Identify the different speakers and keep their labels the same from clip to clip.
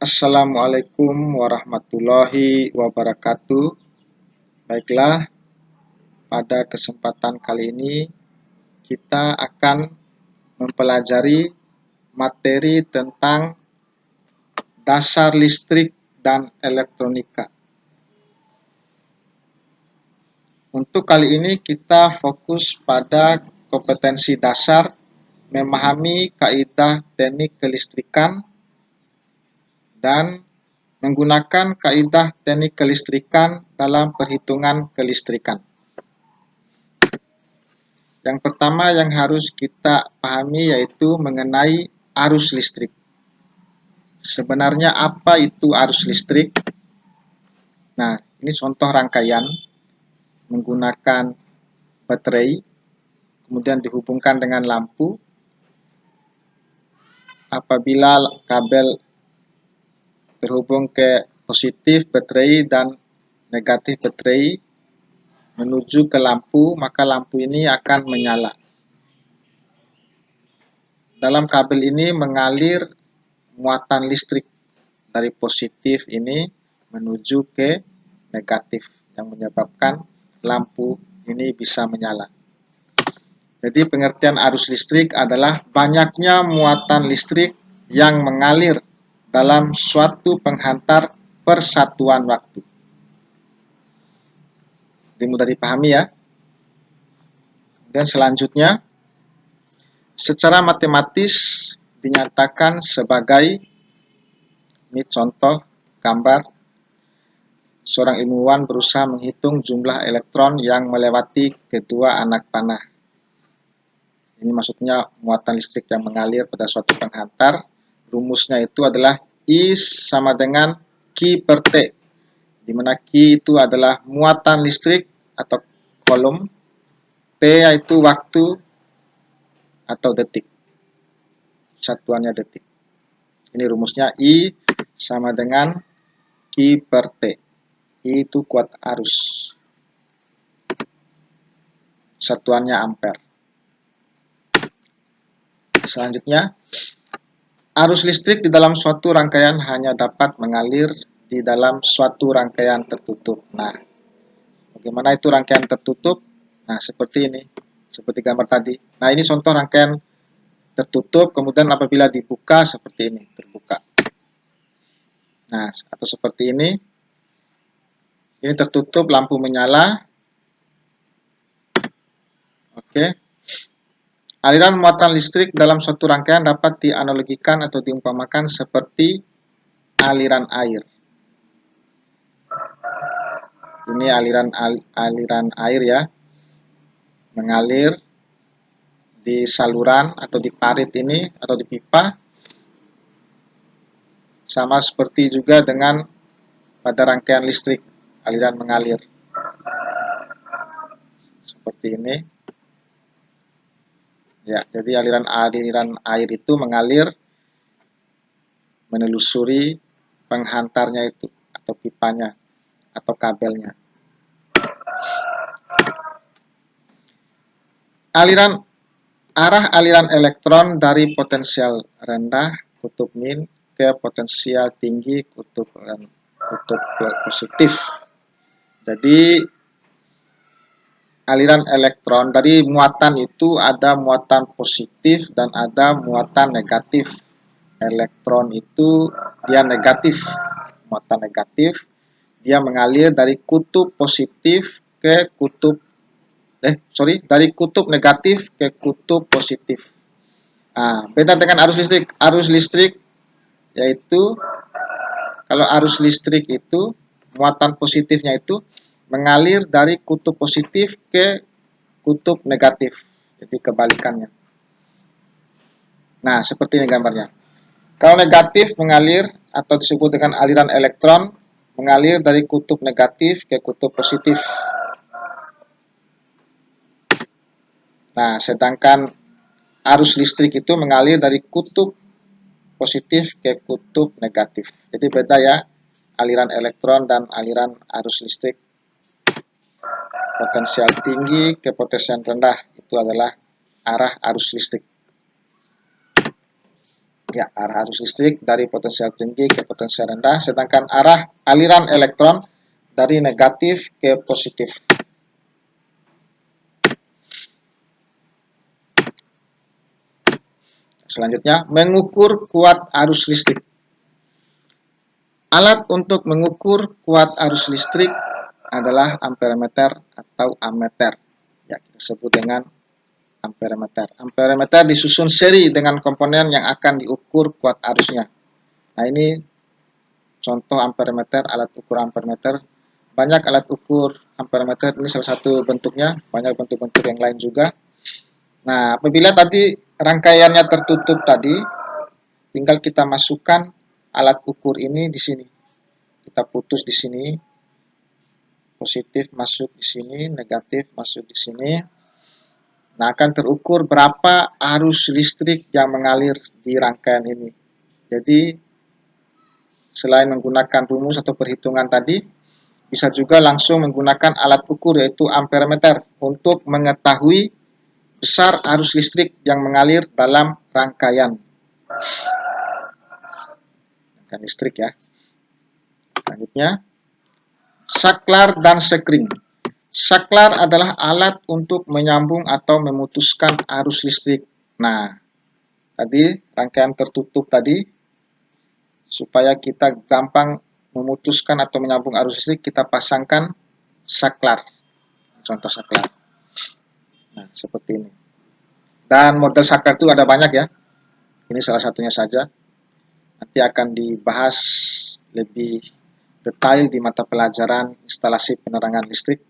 Speaker 1: Assalamualaikum warahmatullahi wabarakatuh. Baiklah, pada kesempatan kali ini kita akan mempelajari materi tentang dasar listrik dan elektronika. Untuk kali ini kita fokus pada kompetensi dasar memahami kaidah teknik kelistrikan dan menggunakan kaidah teknik kelistrikan dalam perhitungan kelistrikan. Yang pertama yang harus kita pahami yaitu mengenai arus listrik. Sebenarnya apa itu arus listrik? Nah, ini contoh rangkaian menggunakan baterai, kemudian dihubungkan dengan lampu. Apabila kabel terhubung ke positif baterai dan negatif baterai menuju ke lampu, maka lampu ini akan menyala. Dalam kabel ini mengalir muatan listrik dari positif ini menuju ke negatif yang menyebabkan lampu ini bisa menyala. Jadi pengertian arus listrik adalah banyaknya muatan listrik yang mengalir dalam suatu penghantar persatuan waktu. Jadi mudah dipahami ya. Dan selanjutnya, secara matematis dinyatakan sebagai, ini contoh gambar, seorang ilmuwan berusaha menghitung jumlah elektron yang melewati kedua anak panah. Ini maksudnya muatan listrik yang mengalir pada suatu penghantar. Rumusnya itu adalah I sama dengan Q per T, di mana Q itu adalah muatan listrik atau kolom, T yaitu waktu atau detik, satuannya detik. Ini rumusnya I sama dengan Q per T. I itu kuat arus, satuannya ampere. Selanjutnya, arus listrik di dalam suatu rangkaian hanya dapat mengalir di dalam suatu rangkaian tertutup. Nah, bagaimana itu rangkaian tertutup? Nah, seperti ini, seperti gambar tadi. Nah, ini contoh rangkaian tertutup, kemudian apabila dibuka seperti ini, terbuka. Nah, atau seperti ini tertutup, lampu menyala. Oke. Aliran muatan listrik dalam suatu rangkaian dapat dianalogikan atau diumpamakan seperti aliran air. Ini aliran air ya, mengalir di saluran atau di parit ini atau di pipa. Sama seperti juga dengan pada rangkaian listrik, aliran mengalir. Seperti ini. Ya, jadi aliran air itu mengalir menelusuri penghantarnya itu atau pipanya atau kabelnya. Arah aliran elektron dari potensial rendah kutub min ke potensial tinggi kutub positif. Jadi aliran elektron dari muatan itu ada muatan positif dan ada muatan negatif. Elektron itu dia negatif, muatan negatif, dia mengalir dari kutub positif ke kutub dari kutub negatif ke kutub positif. Nah, beda dengan arus listrik. Arus listrik yaitu kalau arus listrik itu muatan positifnya itu mengalir dari kutub positif ke kutub negatif. Jadi kebalikannya. Nah, seperti ini gambarnya. Kalau negatif mengalir atau disebut dengan aliran elektron mengalir dari kutub negatif ke kutub positif. Nah, sedangkan arus listrik itu mengalir dari kutub positif ke kutub negatif. Jadi beda ya, aliran elektron dan aliran arus listrik. Potensial tinggi ke potensial rendah itu adalah arah arus listrik. Ya, arah arus listrik dari potensial tinggi ke potensial rendah, sedangkan arah aliran elektron dari negatif ke positif. Selanjutnya, mengukur kuat arus listrik. Alat untuk mengukur kuat arus listrik adalah amperemeter atau ammeter. Ya, kita sebut dengan amperemeter. Amperemeter disusun seri dengan komponen yang akan diukur kuat arusnya. Nah, ini contoh amperemeter, alat ukur amperemeter. Banyak alat ukur amperemeter, ini salah satu bentuknya, banyak bentuk-bentuk yang lain juga. Nah, apabila tadi rangkaiannya tertutup tadi, tinggal kita masukkan alat ukur ini di sini. Kita putus di sini, positif masuk di sini, negatif masuk di sini. Nah, akan terukur berapa arus listrik yang mengalir di rangkaian ini. Jadi, selain menggunakan rumus atau perhitungan tadi, bisa juga langsung menggunakan alat ukur yaitu amperemeter untuk mengetahui besar arus listrik yang mengalir dalam rangkaian listrik ya. Selanjutnya, saklar dan sekring. Saklar adalah alat untuk menyambung atau memutuskan arus listrik. Nah, tadi rangkaian tertutup tadi, supaya kita gampang memutuskan atau menyambung arus listrik, kita pasangkan saklar. Contoh saklar. Nah, seperti ini. Dan model saklar itu ada banyak ya. Ini salah satunya saja. Nanti akan dibahas lebih detail di mata pelajaran instalasi penerangan listrik.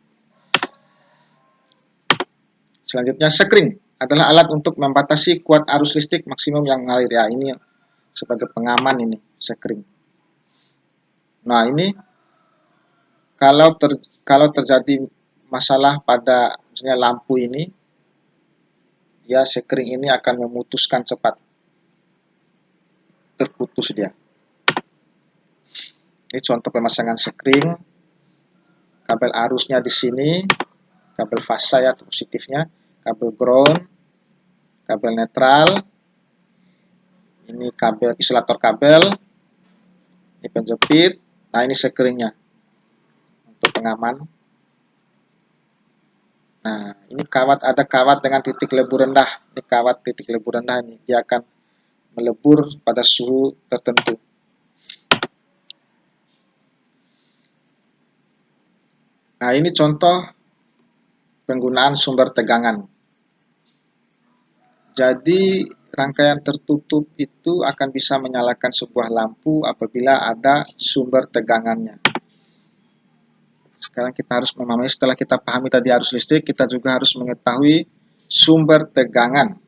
Speaker 1: Selanjutnya, sekring adalah alat untuk membatasi kuat arus listrik maksimum yang mengalir. Ya, ini sebagai pengaman ini, sekring. Nah, ini kalau terjadi masalah pada misalnya lampu ini, ya sekring ini akan memutuskan cepat. Terputus dia. Ini contoh pemasangan sekring. Kabel arusnya di sini, kabel fasa ya positifnya, kabel ground, kabel netral, ini kabel isolator kabel, ini penjepit. Nah, ini sekringnya untuk pengaman. Nah, ini ada kawat dengan titik lebur rendah. Ini kawat titik lebur rendah ini, dia akan melebur pada suhu tertentu. Nah, ini contoh penggunaan sumber tegangan. Jadi, rangkaian tertutup itu akan bisa menyalakan sebuah lampu apabila ada sumber tegangannya. Sekarang kita harus memahami, setelah kita pahami tadi arus listrik, kita juga harus mengetahui sumber tegangan.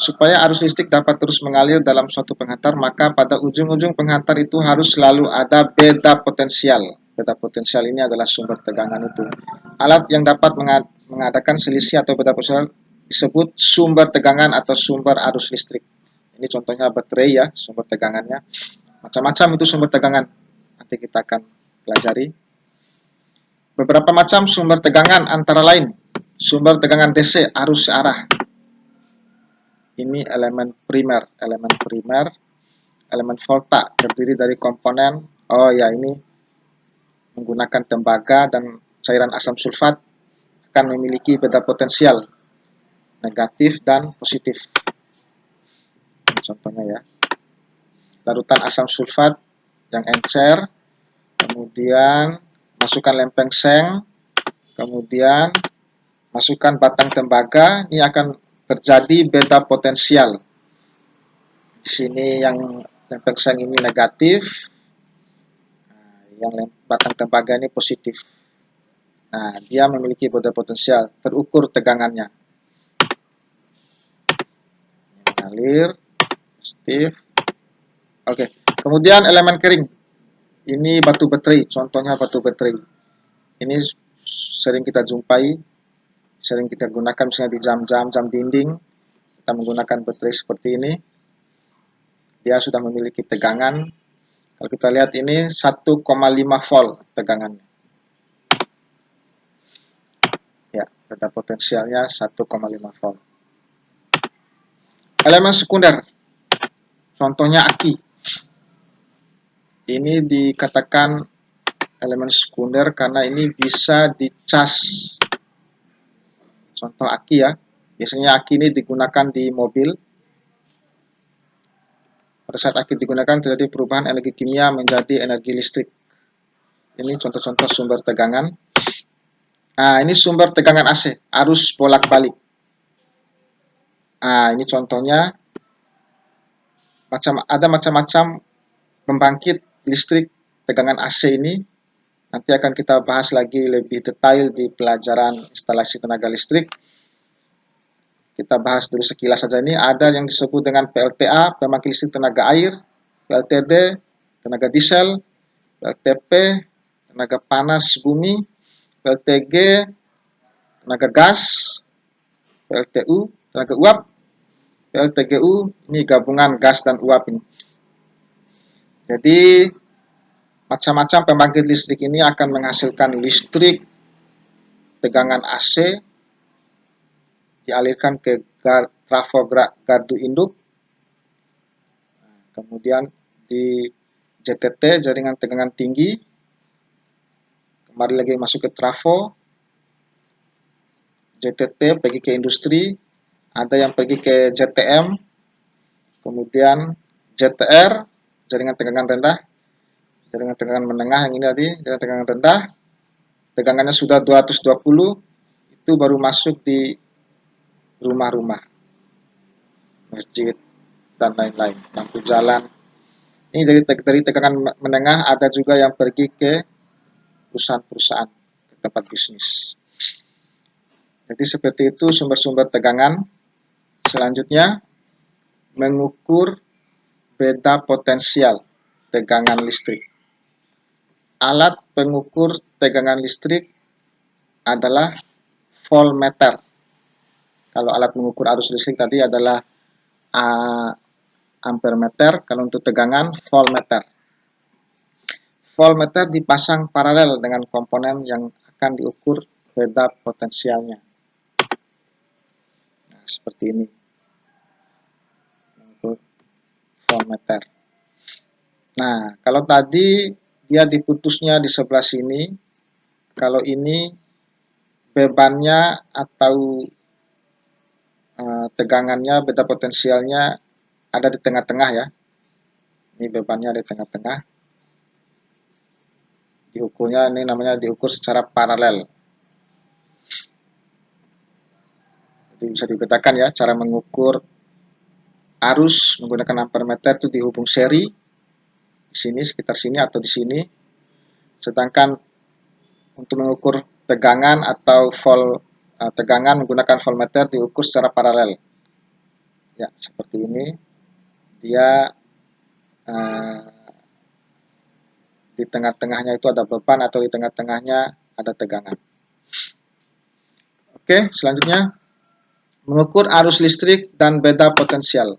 Speaker 1: Supaya arus listrik dapat terus mengalir dalam suatu penghantar, maka pada ujung-ujung penghantar itu harus selalu ada beda potensial. Beda potensial ini adalah sumber tegangan itu. Alat yang dapat mengadakan selisih atau beda potensial disebut sumber tegangan atau sumber arus listrik. Ini contohnya baterai ya, sumber tegangannya. Macam-macam itu sumber tegangan. Nanti kita akan pelajari. Beberapa macam sumber tegangan antara lain sumber tegangan DC arus searah. Ini elemen primer, elemen volta terdiri dari komponen, ini menggunakan tembaga dan cairan asam sulfat akan memiliki beda potensial, negatif dan positif. Ini contohnya ya, larutan asam sulfat yang encer, kemudian masukkan lempeng seng, kemudian masukkan batang tembaga, ini akan terjadi beda potensial. Di sini yang lempeng seng ini negatif, yang batang tembaga ini positif. Nah, dia memiliki beda potensial, terukur tegangannya. Mengalir, positif. Oke, kemudian elemen kering. Ini batu baterai, contohnya batu baterai. Ini sering kita jumpai sering kita gunakan misalnya di jam dinding, kita menggunakan baterai seperti ini. Dia sudah memiliki tegangan. Kalau kita lihat ini 1,5 volt tegangannya. Ya, beda potensialnya 1,5 volt. Elemen sekunder, contohnya aki. Ini dikatakan elemen sekunder karena ini bisa dicas. Contoh aki ya, biasanya aki ini digunakan di mobil. Pada saat aki digunakan terjadi perubahan energi kimia menjadi energi listrik. Ini contoh-contoh sumber tegangan. Nah, ini sumber tegangan AC, arus bolak-balik. Nah, ini contohnya ada macam-macam pembangkit listrik tegangan AC ini. Nanti akan kita bahas lagi lebih detail di pelajaran instalasi tenaga listrik. Kita bahas dulu sekilas saja ini. Ada yang disebut dengan PLTA, pembangkit listrik tenaga air, PLTD, tenaga diesel, PLTP, tenaga panas bumi, PLTG, tenaga gas, PLTU, tenaga uap, PLTGU, ini gabungan gas dan uap ini. Jadi macam-macam pembangkit listrik ini akan menghasilkan listrik tegangan AC dialirkan ke trafo gardu induk, kemudian di JTT, jaringan tegangan tinggi, kembali lagi masuk ke trafo, JTT pergi ke industri, ada yang pergi ke JTM, kemudian JTR, jaringan tegangan rendah, jaringan tegangan menengah yang ini tadi, jaringan tegangan rendah, tegangannya sudah 220, itu baru masuk di rumah-rumah, masjid, dan lain-lain, lampu jalan. Ini dari tegangan menengah ada juga yang pergi ke perusahaan-perusahaan, ke tempat bisnis. Jadi seperti itu sumber-sumber tegangan. Selanjutnya, mengukur beda potensial tegangan listrik. Alat pengukur tegangan listrik adalah voltmeter. Kalau alat mengukur arus listrik tadi adalah ampermeter, kalau untuk tegangan voltmeter. Voltmeter dipasang paralel dengan komponen yang akan diukur beda potensialnya. Nah, seperti ini. Untuk voltmeter. Nah, kalau tadi dia diputusnya di sebelah sini, kalau ini bebannya atau tegangannya, beda potensialnya ada di tengah-tengah ya. Ini bebannya ada di tengah-tengah. Diukurnya ini namanya diukur secara paralel. Jadi bisa dibedakan ya cara mengukur arus menggunakan ampermeter itu dihubung seri di sini, sekitar sini atau di sini. Sedangkan untuk mengukur tegangan atau tegangan menggunakan voltmeter diukur secara paralel. Ya, seperti ini. Dia di tengah-tengahnya itu ada beban atau di tengah-tengahnya ada tegangan. Oke, selanjutnya mengukur arus listrik dan beda potensial.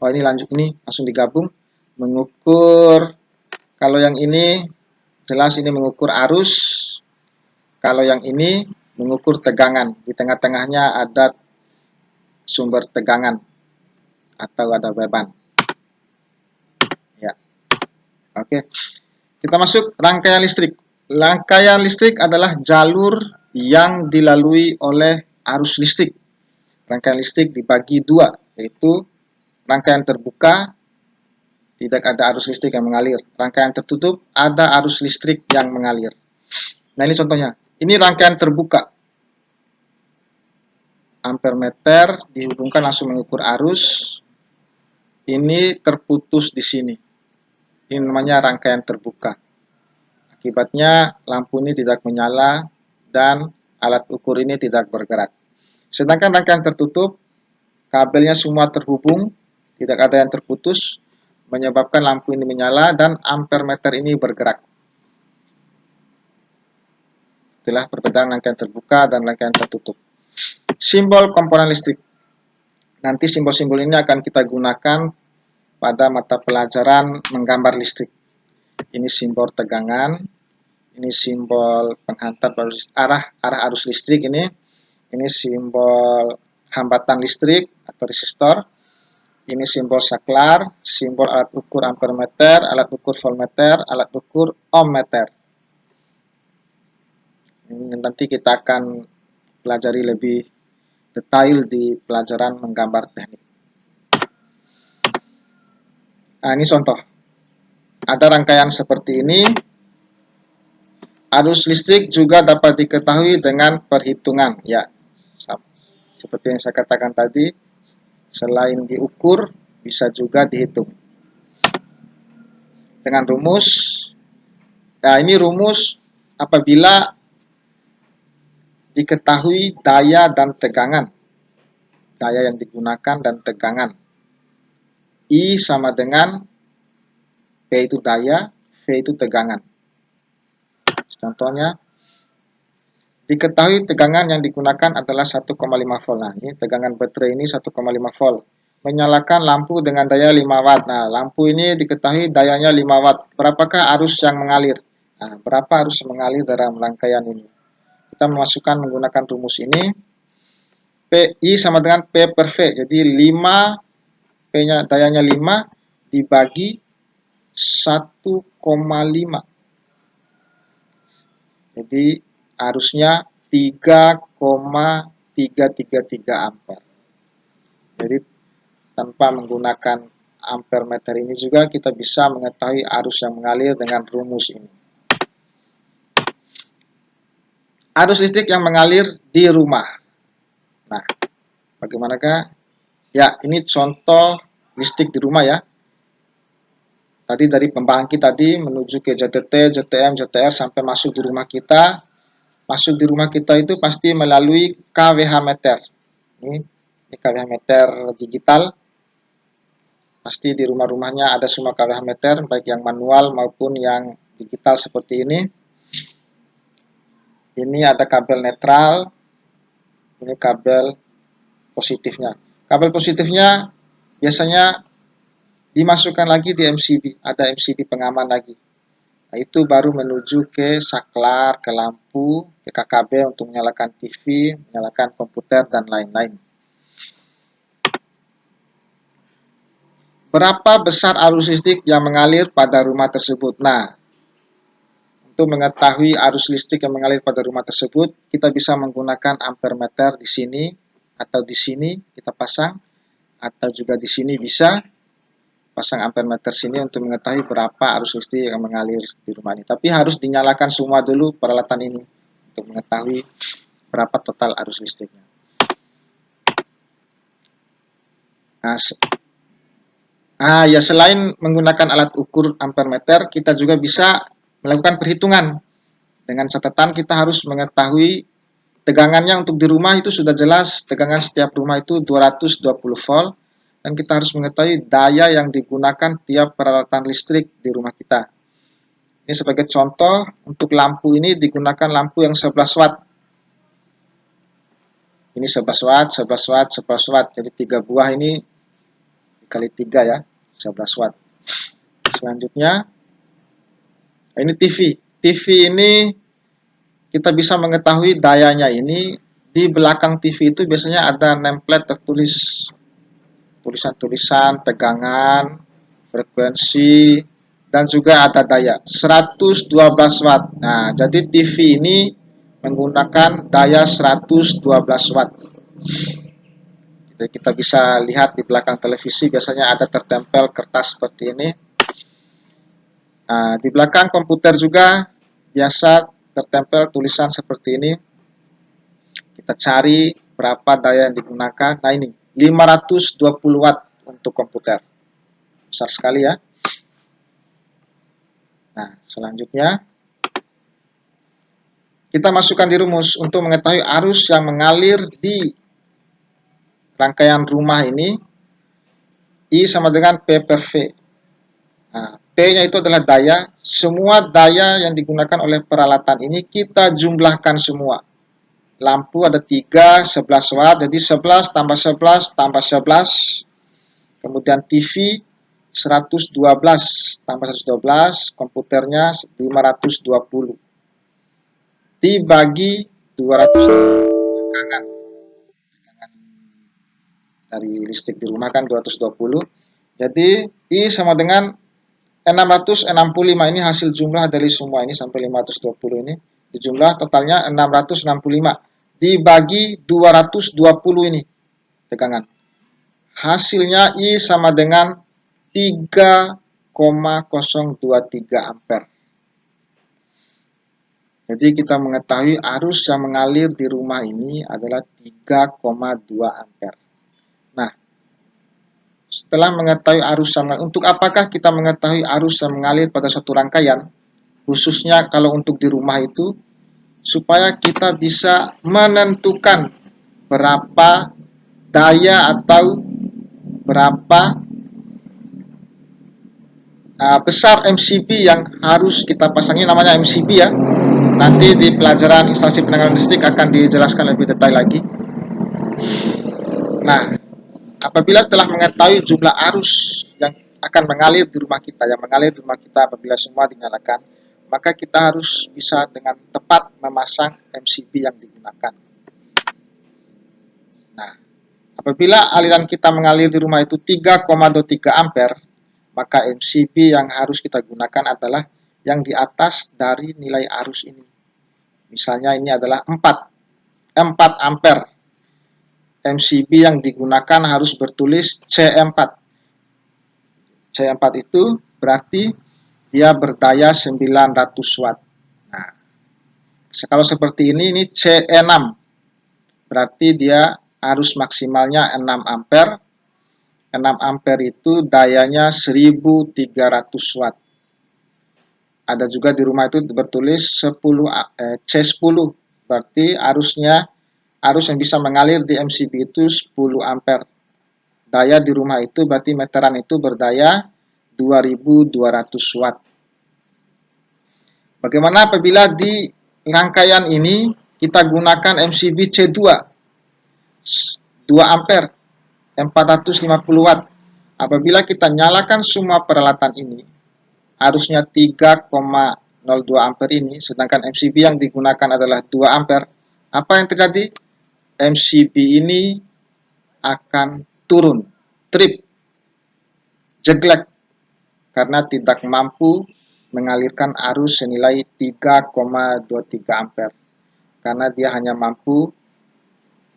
Speaker 1: Oh, ini langsung digabung. Mengukur, kalau yang ini jelas ini mengukur arus, kalau yang ini mengukur tegangan. Di tengah-tengahnya ada sumber tegangan atau ada beban. Ya. Oke. Kita masuk rangkaian listrik. Rangkaian listrik adalah jalur yang dilalui oleh arus listrik. Rangkaian listrik dibagi dua, yaitu rangkaian terbuka, tidak ada arus listrik yang mengalir. Rangkaian tertutup, ada arus listrik yang mengalir. Nah, ini contohnya. Ini rangkaian terbuka. Ampermeter dihubungkan langsung mengukur arus. Ini terputus di sini. Ini namanya rangkaian terbuka. Akibatnya lampu ini tidak menyala dan alat ukur ini tidak bergerak. Sedangkan rangkaian tertutup, kabelnya semua terhubung, tidak ada yang terputus, menyebabkan lampu ini menyala dan ampermeter ini bergerak. Itulah perbedaan rangkaian terbuka dan rangkaian tertutup. Simbol komponen listrik. Nanti simbol-simbol ini akan kita gunakan pada mata pelajaran menggambar listrik. Ini simbol tegangan, ini simbol penghantar arah arus listrik ini simbol hambatan listrik atau resistor. Ini simbol saklar, simbol alat ukur ampermeter, alat ukur voltmeter, alat ukur ohmmeter. Ini nanti kita akan pelajari lebih detail di pelajaran menggambar teknik. Nah, ini contoh. Ada rangkaian seperti ini. Arus listrik juga dapat diketahui dengan perhitungan. Ya, seperti yang saya katakan tadi, selain diukur, bisa juga dihitung. Dengan rumus, nah ini rumus apabila diketahui daya dan tegangan. Daya yang digunakan dan tegangan. I sama dengan P itu daya, V itu tegangan. Contohnya, diketahui tegangan yang digunakan adalah 1,5 volt. Nah, ini tegangan baterai ini 1,5 volt. Menyalakan lampu dengan daya 5 watt. Nah, lampu ini diketahui dayanya 5 watt. Berapakah arus yang mengalir? Nah, berapa arus yang mengalir dalam rangkaian ini? Kita memasukkan menggunakan rumus ini. PI sama dengan P per V. Jadi 5, P-nya dayanya 5 dibagi 1,5. Jadi arusnya 3,333 ampere. Jadi tanpa menggunakan ampere meter ini juga kita bisa mengetahui arus yang mengalir dengan rumus ini. Arus listrik yang mengalir di rumah. Nah, bagaimanakah? Ya, ini contoh listrik di rumah ya. Tadi dari pembangkit tadi menuju ke JTT, JTM, JTR sampai masuk di rumah kita. Masuk di rumah kita itu pasti melalui kWh meter. Ini kWh meter digital. Pasti di rumah-rumahnya ada semua kWh meter, baik yang manual maupun yang digital seperti ini. Ini ada kabel netral. Ini kabel positifnya. Kabel positifnya biasanya dimasukkan lagi di MCB, ada MCB pengaman lagi. Nah, itu baru menuju ke saklar, ke lampu, ke KKB untuk menyalakan TV, menyalakan komputer, dan lain-lain. Berapa besar arus listrik yang mengalir pada rumah tersebut? Nah, untuk mengetahui arus listrik yang mengalir pada rumah tersebut, kita bisa menggunakan ampere meter di sini, atau di sini kita pasang, atau juga di sini bisa pasang ampere meter sini untuk mengetahui berapa arus listrik yang mengalir di rumah ini. Tapi harus dinyalakan semua dulu peralatan ini untuk mengetahui berapa total arus listriknya. Nah, ya selain menggunakan alat ukur ampere meter, kita juga bisa melakukan perhitungan. Dengan catatan kita harus mengetahui tegangannya untuk di rumah itu sudah jelas, tegangan setiap rumah itu 220 volt. Dan kita harus mengetahui daya yang digunakan tiap peralatan listrik di rumah kita. Ini sebagai contoh, untuk lampu ini digunakan lampu yang 11 watt. Ini 11 watt, 11 watt, 11 watt. Jadi 3 buah ini dikali 3 ya, 11 watt. Selanjutnya, ini TV. TV ini kita bisa mengetahui dayanya ini. Di belakang TV itu biasanya ada nameplate tertulis tulisan-tulisan, tegangan, frekuensi, dan juga ada daya 112 watt. Nah, jadi TV ini menggunakan daya 112 watt. Jadi kita bisa lihat di belakang televisi biasanya ada tertempel kertas seperti ini. Nah, di belakang komputer juga biasa tertempel tulisan seperti ini. Kita cari berapa daya yang digunakan. Nah, ini 520 watt untuk komputer. Besar sekali ya. Nah, selanjutnya kita masukkan di rumus untuk mengetahui arus yang mengalir di rangkaian rumah ini. I sama dengan P per V. Nah, P-nya itu adalah daya. Semua daya yang digunakan oleh peralatan ini kita jumlahkan semua. Lampu ada 3, 11 watt, jadi 11 tambah 11 tambah 11. Kemudian TV 112 tambah 112, komputernya 520. Dibagi 200 tegangan dari listrik di rumah kan 220. Jadi I sama dengan 665. Ini hasil jumlah dari semua ini sampai 520 ini. Dijumlah totalnya 665 dibagi 220 ini tegangan. Hasilnya I sama dengan 3,023 ampere. Jadi kita mengetahui arus yang mengalir di rumah ini adalah 3,2 ampere. Nah, setelah mengetahui arus yang mengalir, untuk apakah kita mengetahui arus yang mengalir pada suatu rangkaian? Khususnya kalau untuk di rumah itu, supaya kita bisa menentukan berapa daya atau berapa besar MCB yang harus kita pasangi, namanya MCB ya. Nanti di pelajaran instalasi penanganan listrik akan dijelaskan lebih detail lagi. Nah, apabila telah mengetahui jumlah arus yang akan mengalir di rumah kita, apabila semua dinyalakan, maka kita harus bisa dengan tepat memasang MCB yang digunakan. Nah, apabila aliran kita mengalir di rumah itu 3,23 ampere, maka MCB yang harus kita gunakan adalah yang di atas dari nilai arus ini. Misalnya ini adalah 4 ampere. MCB yang digunakan harus bertulis C4. C4 itu berarti dia berdaya 900 watt. Nah, kalau seperti ini C6. Berarti dia arus maksimalnya 6 ampere. 6 ampere itu dayanya 1300 watt. Ada juga di rumah itu bertulis C10. Berarti arus yang bisa mengalir di MCB itu 10 ampere. Daya di rumah itu berarti meteran itu berdaya 2200 watt. Bagaimana apabila di rangkaian ini kita gunakan MCB C2 2 ampere 450 watt. Apabila kita nyalakan semua peralatan ini, arusnya 3,02 ampere ini, sedangkan MCB yang digunakan adalah 2 ampere, apa yang terjadi? MCB ini akan turun, trip, jeglek, karena tidak mampu mengalirkan arus senilai 3,23 ampere. Karena dia hanya mampu,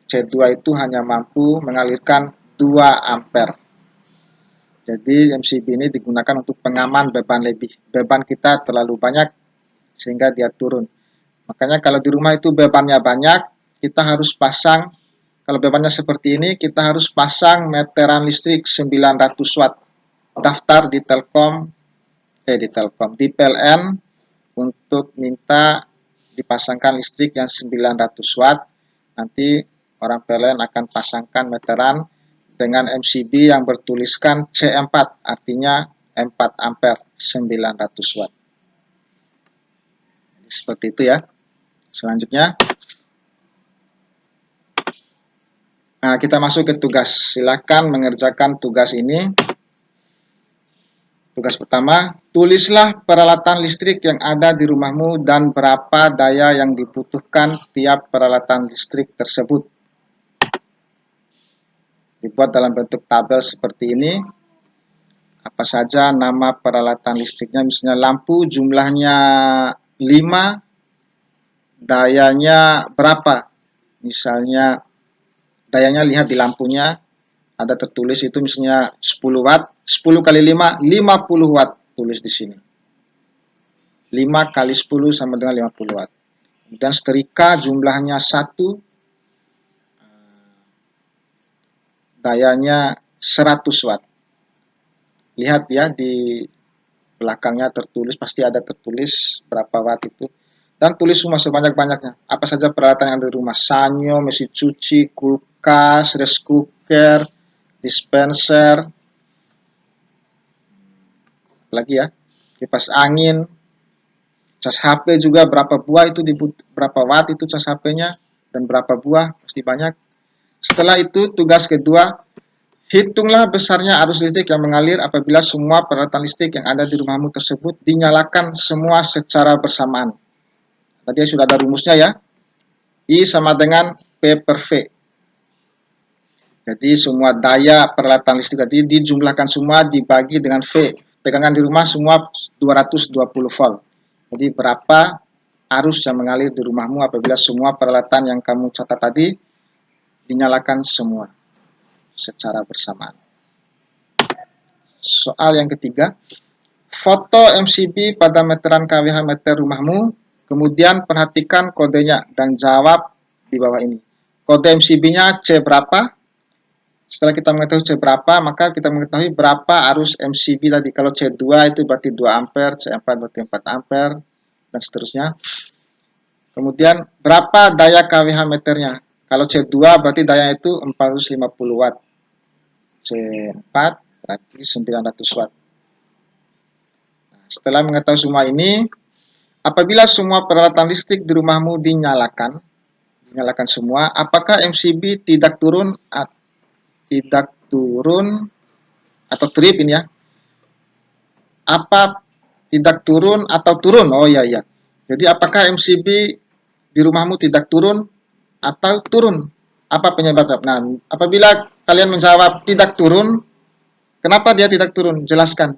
Speaker 1: C2 itu hanya mampu mengalirkan 2 ampere. Jadi MCB ini digunakan untuk pengaman beban lebih. Beban kita terlalu banyak sehingga dia turun. Makanya kalau di rumah itu bebannya banyak, kita harus pasang, kalau bebannya seperti ini, kita harus pasang meteran listrik 900 watt. Daftar di di PLN untuk minta dipasangkan listrik yang 900 watt. Nanti orang PLN akan pasangkan meteran dengan MCB yang bertuliskan C4, artinya 4 ampere 900 watt. Seperti itu ya. Selanjutnya, nah, kita masuk ke tugas. Silakan mengerjakan tugas ini. Tugas pertama, tulislah peralatan listrik yang ada di rumahmu dan berapa daya yang dibutuhkan tiap peralatan listrik tersebut. Dibuat dalam bentuk tabel seperti ini. Apa saja nama peralatan listriknya, misalnya lampu jumlahnya 5, dayanya berapa? Misalnya dayanya, lihat di lampunya ada tertulis itu misalnya 10 watt, 10 kali 5, 50 watt, tulis di sini. 5 kali 10 sama dengan 50 watt. Kemudian setrika jumlahnya 1, dayanya 100 watt. Lihat ya di belakangnya tertulis, pasti ada tertulis berapa watt itu. Dan tulis semua sebanyak-banyaknya. Apa saja peralatan yang ada di rumah. Sanyo, mesin cuci, kulkas, rice cooker, dispenser. Lagi ya. kipas angin, cas HP juga berapa buah itu berapa watt itu cas HP-nya dan berapa buah, pasti banyak. Setelah itu tugas kedua, hitunglah besarnya arus listrik yang mengalir apabila semua peralatan listrik yang ada di rumahmu tersebut dinyalakan semua secara bersamaan. Tadi sudah ada rumusnya ya. I sama dengan P per V. Jadi semua daya peralatan listrik tadi dijumlahkan semua dibagi dengan V. Tegangan di rumah semua 220 volt. Jadi berapa arus yang mengalir di rumahmu apabila semua peralatan yang kamu catat tadi dinyalakan semua secara bersamaan. Soal yang ketiga, foto MCB pada meteran kWh meter rumahmu, kemudian perhatikan kodenya dan jawab di bawah ini. Kode MCB-nya C berapa? Setelah kita mengetahui C berapa, maka kita mengetahui berapa arus MCB tadi. Kalau C2 itu berarti 2 ampere, C4 berarti 4 ampere, dan seterusnya. Kemudian berapa daya kWh meternya? Kalau C2 berarti daya itu 450 watt. C4 berarti 900 watt. Nah, setelah mengetahui semua ini, apabila semua peralatan listrik di rumahmu dinyalakan semua, apakah MCB tidak turun atau trip ini ya? Apa tidak turun atau turun? Oh iya. Jadi apakah MCB di rumahmu tidak turun atau turun? Apa penyebabnya? Nah, apabila kalian menjawab tidak turun, kenapa dia tidak turun? Jelaskan.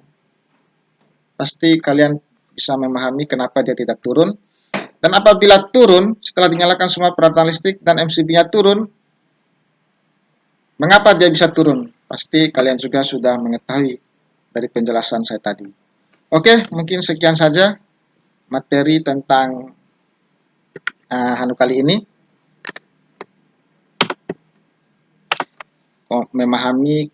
Speaker 1: Pasti kalian bisa memahami kenapa dia tidak turun. Dan apabila turun, setelah dinyalakan semua peralatan listrik dan MCB-nya turun, mengapa dia bisa turun? Pasti kalian juga sudah mengetahui dari penjelasan saya tadi. Oke, mungkin sekian saja materi tentang kali ini. Memahami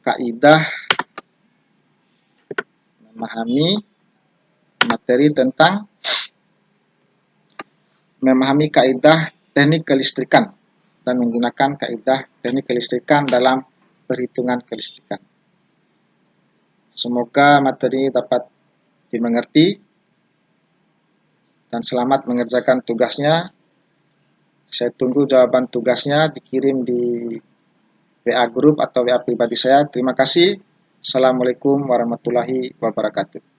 Speaker 1: materi tentang memahami kaidah teknik kelistrikan dan menggunakan kaidah teknik kelistrikan dalam perhitungan kelistrikan. Semoga materi dapat dimengerti dan selamat mengerjakan tugasnya. Saya tunggu jawaban tugasnya dikirim di WA grup atau WA pribadi saya. Terima kasih. Assalamualaikum warahmatullahi wabarakatuh.